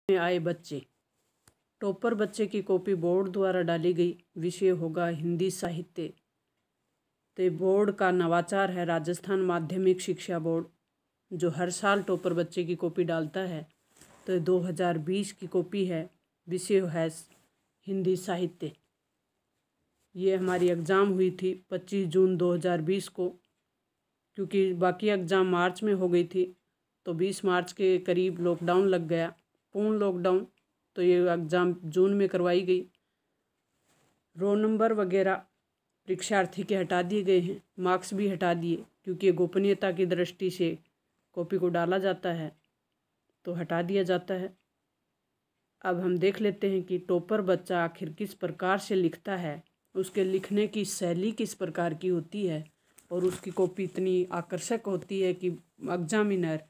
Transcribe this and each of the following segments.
में आए बच्चे। टॉपर बच्चे की कॉपी बोर्ड द्वारा डाली गई। विषय होगा हिंदी साहित्य। तो बोर्ड का नवाचार है राजस्थान माध्यमिक शिक्षा बोर्ड, जो हर साल टॉपर बच्चे की कॉपी डालता है। तो 2020 की कॉपी है। विषय है हिंदी साहित्य। ये हमारी एग्ज़ाम हुई थी 25 जून 2020 को, क्योंकि बाकी एग्ज़ाम मार्च में हो गई थी। तो 20 मार्च के करीब लॉकडाउन लग गया, पूर्ण लॉकडाउन। तो ये एग्ज़ाम जून में करवाई गई। रोल नंबर वगैरह परीक्षार्थी के हटा दिए गए हैं, मार्क्स भी हटा दिए, क्योंकि गोपनीयता की दृष्टि से कॉपी को डाला जाता है तो हटा दिया जाता है। अब हम देख लेते हैं कि टॉपर बच्चा आखिर किस प्रकार से लिखता है, उसके लिखने की शैली किस प्रकार की होती है और उसकी कॉपी इतनी आकर्षक होती है कि एग्जामिनर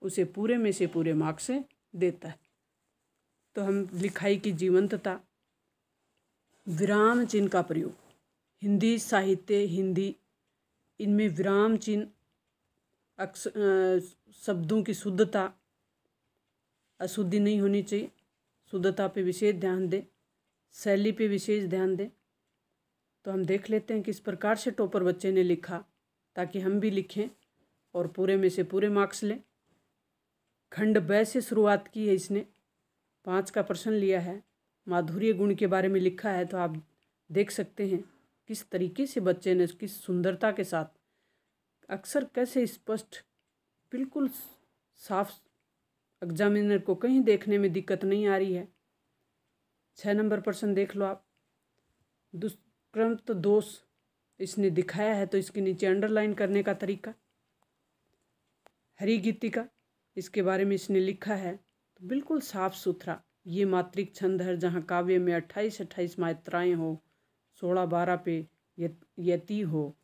उसे पूरे में से पूरे मार्क्स देता है। तो हम लिखाई की जीवंतता, विराम चिन्ह का प्रयोग, हिंदी साहित्य, हिंदी, इनमें विराम चिन्ह, शब्दों की शुद्धता, अशुद्धि नहीं होनी चाहिए, शुद्धता पे विशेष ध्यान दें, शैली पे विशेष ध्यान दें। तो हम देख लेते हैं किस प्रकार से टॉपर बच्चे ने लिखा, ताकि हम भी लिखें और पूरे में से पूरे मार्क्स लें। खंड ब से शुरुआत की है इसने, 5 का प्रश्न लिया है, माधुर्य गुण के बारे में लिखा है। तो आप देख सकते हैं किस तरीके से बच्चे ने उसकी सुंदरता के साथ, अक्सर कैसे स्पष्ट, बिल्कुल साफ, एग्जामिनर को कहीं देखने में दिक्कत नहीं आ रही है। 6 नंबर प्रश्न देख लो आप, दुष्कृत दोष इसने दिखाया है, तो इसके नीचे अंडरलाइन करने का तरीका। हरी गीतिका, इसके बारे में इसने लिखा है, तो बिल्कुल साफ सुथरा। ये मात्रिक छंद है जहाँ काव्य में 28-28 मात्राएँ हो, 16-12 पे यति हो,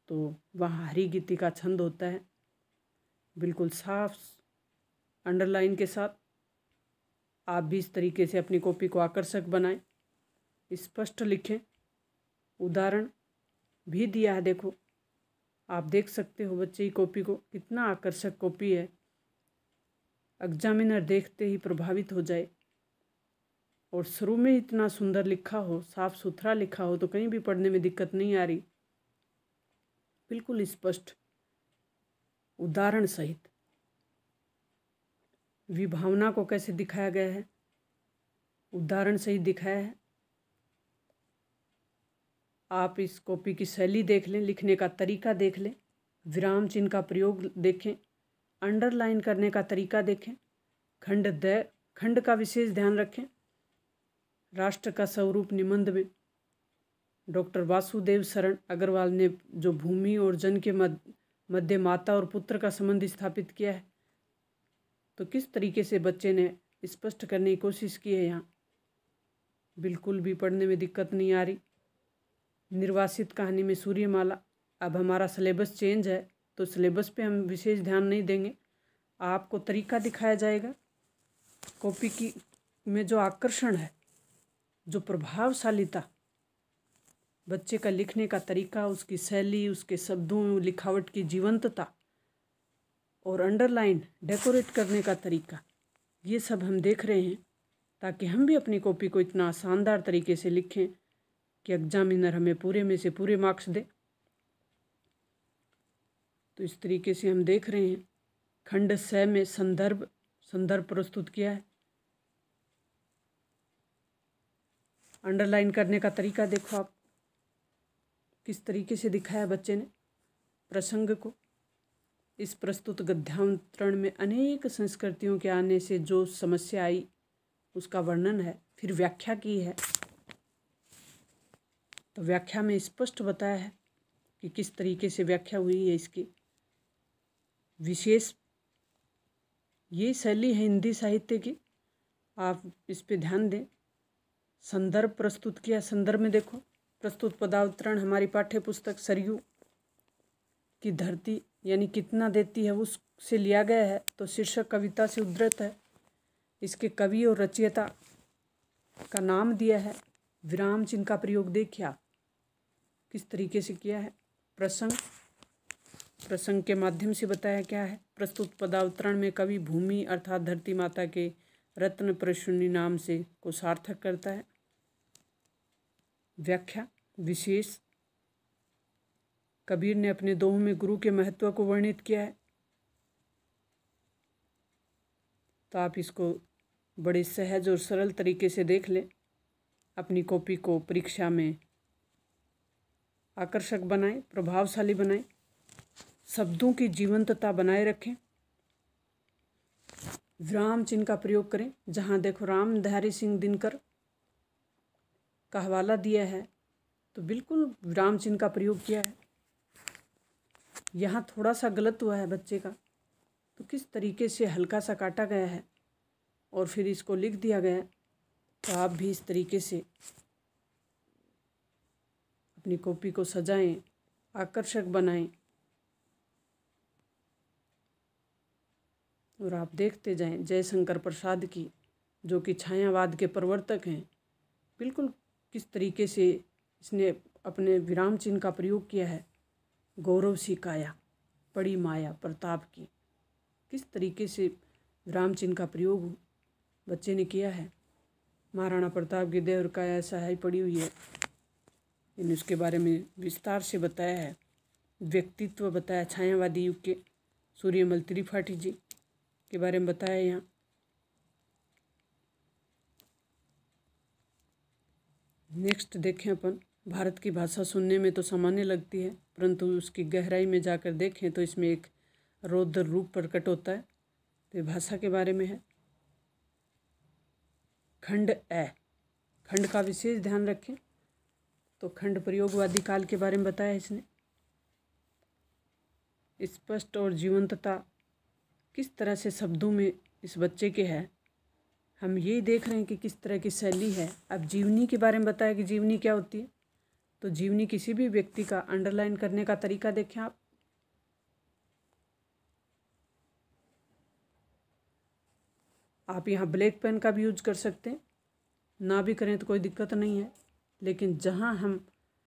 तो वहाँ हरी गीतिका छंद होता है। बिल्कुल साफ अंडरलाइन के साथ आप भी इस तरीके से अपनी कॉपी को आकर्षक बनाएं, स्पष्ट लिखें। उदाहरण भी दिया है, देखो आप देख सकते हो बच्चे की कॉपी को, कितना आकर्षक कॉपी है, एग्जामिनर देखते ही प्रभावित हो जाए। और शुरू में इतना सुंदर लिखा हो, साफ सुथरा लिखा हो, तो कहीं भी पढ़ने में दिक्कत नहीं आ रही, बिल्कुल स्पष्ट, उदाहरण सहित। विभावना को कैसे दिखाया गया है, उदाहरण सहित दिखाया है। आप इस कॉपी की शैली देख लें, लिखने का तरीका देख लें, विराम चिन्ह का प्रयोग देखें, अंडरलाइन करने का तरीका देखें, खंड का विशेष ध्यान रखें। राष्ट्र का स्वरूप निबंध में डॉक्टर वासुदेव शरण अग्रवाल ने जो भूमि और जन के मध्य माता और पुत्र का संबंध स्थापित किया है, तो किस तरीके से बच्चे ने स्पष्ट करने की कोशिश की है। यहाँ बिल्कुल भी पढ़ने में दिक्कत नहीं आ रही। निर्वासित कहानी में सूर्यमाला, अब हमारा सिलेबस चेंज है, तो सिलेबस पे हम विशेष ध्यान नहीं देंगे, आपको तरीका दिखाया जाएगा। कॉपी की में जो आकर्षण है, जो प्रभावशालीता, बच्चे का लिखने का तरीका, उसकी शैली, उसके शब्दों, लिखावट की जीवंतता और अंडरलाइन डेकोरेट करने का तरीका, ये सब हम देख रहे हैं, ताकि हम भी अपनी कॉपी को इतना शानदार तरीके से लिखें कि एग्जामिनर हमें पूरे में से पूरे मार्क्स दे। तो इस तरीके से हम देख रहे हैं। खंड 6 में संदर्भ प्रस्तुत किया है। अंडरलाइन करने का तरीका देखो आप, किस तरीके से दिखाया बच्चे ने प्रसंग को। इस प्रस्तुत गद्यांतरण में अनेक संस्कृतियों के आने से जो समस्या आई, उसका वर्णन है। फिर व्याख्या की है, तो व्याख्या में स्पष्ट बताया है कि किस तरीके से व्याख्या हुई है इसकी। विशेष ये शैली है हिंदी साहित्य की, आप इस पे ध्यान दें। संदर्भ प्रस्तुत किया, संदर्भ में देखो, प्रस्तुत पदावतरण हमारी पाठ्य पुस्तक सरयू की धरती यानी कितना देती है उससे लिया गया है। तो शीर्षक कविता से उद्धृत है। इसके कवि और रचयिता का नाम दिया है। विराम चिन्ह का प्रयोग देखिए आप किस तरीके से किया है। प्रसंग प्रसंग के माध्यम से बताया क्या है। प्रस्तुत पदावतरण में कवि भूमि अर्थात धरती माता के रत्न प्रसूनि नाम से को सार्थक करता है। व्याख्या विशेष, कबीर ने अपने दोहों में गुरु के महत्व को वर्णित किया है, तो आप इसको बड़े सहज और सरल तरीके से देख लें। अपनी कॉपी को परीक्षा में आकर्षक बनाएं, प्रभावशाली बनाएं, शब्दों की जीवंतता बनाए रखें, विराम चिन्ह का प्रयोग करें। जहाँ देखो रामधारी सिंह दिनकर का हवाला दिया है तो बिल्कुल विराम चिन्ह का प्रयोग किया है। यहाँ थोड़ा सा गलत हुआ है बच्चे का, तो किस तरीके से हल्का सा काटा गया है और फिर इसको लिख दिया गया है। तो आप भी इस तरीके से अपनी कॉपी को सजाएं, आकर्षक बनाएं और आप देखते जाएं जयशंकर प्रसाद की, जो कि छायावाद के प्रवर्तक हैं, बिल्कुल किस तरीके से इसने अपने विराम चिन्ह का प्रयोग किया है। गौरव सी काया पड़ी माया प्रताप की, किस तरीके से विराम चिन्ह का प्रयोग बच्चे ने किया है। महाराणा प्रताप की देह और काया सहाय पड़ी हुई है, इन उसके बारे में विस्तार से बताया है। व्यक्तित्व बताया छायावादी युग के सूर्यमल त्रिपाठी जी के बारे में बताया यहाँ। नेक्स्ट देखें अपन, भारत की भाषा सुनने में तो सामान्य लगती है, परंतु उसकी गहराई में जाकर देखें तो इसमें एक रौद्र रूप प्रकट होता है। तो ये भाषा के बारे में है। खंड ए, खंड का विशेष ध्यान रखें। तो खंड प्रयोगवादी काल के बारे में बताया इसने। स्पष्ट और जीवंतता किस तरह से शब्दों में इस बच्चे के है, हम यही देख रहे हैं कि किस तरह की शैली है। अब जीवनी के बारे में बताया कि जीवनी क्या होती है। तो जीवनी किसी भी व्यक्ति का अंडरलाइन करने का तरीका देखें आप यहाँ ब्लैक पेन का भी यूज कर सकते हैं, ना भी करें तो कोई दिक्कत नहीं है। लेकिन जहाँ हम